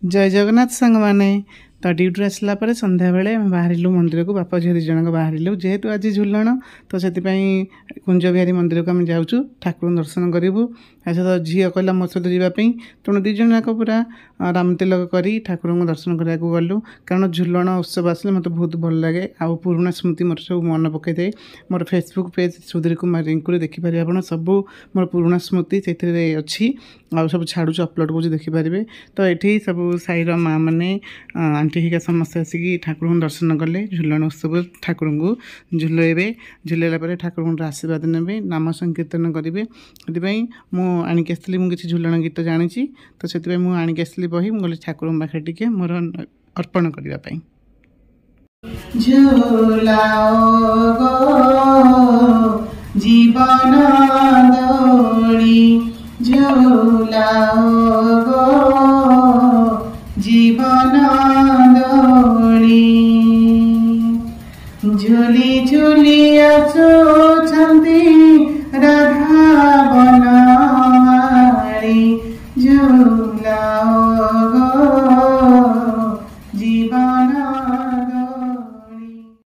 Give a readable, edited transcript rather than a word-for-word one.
जय जगन्नाथ सांग मैंने तो ड्यूटी आसला संध्या बेले बाहर मंदिर को बापा झी दिजण बाहर जेहेतु आज झुलन तो से कुंज बिहारी मंदिर को आम जाऊँ ठाकुर दर्शन करूँ सहित झील कहला मो सहित जावाई तेणु दिज जाक पूरा राम तिलक कर ठाकुर को दर्शन कराया गलु कारण झुलन उत्सव आसले मत बहुत भल लगे आ पुराणा स्मृति मोर सब मन पकई दे मोर फेसबुक पेज सुधीर कुमार रिंकू देखिपारे आप सब मोर पुराणा स्मृति से अच्छी आ सब छाड़ू अपलोड कर देखिपारे तो ये सब साईर माँ मैंने आंटी हिका समस्त आसिक ठाकुर को दर्शन कले झुलन उत्सव ठाकुर को झुलेबे झुलेला ठाकुर को आशीर्वाद ने नाम संकीर्तन करेंगे से मुझे आणिक आसली मुझे झुलन गीत जानी तो से मुझे आणिक आसली बही मुझे ठाकुर पाखे टिके मोर अर्पण करने जीवन दौड़ी झूलाओ गो जीवन दौड़ी झूली झूली आसुछंती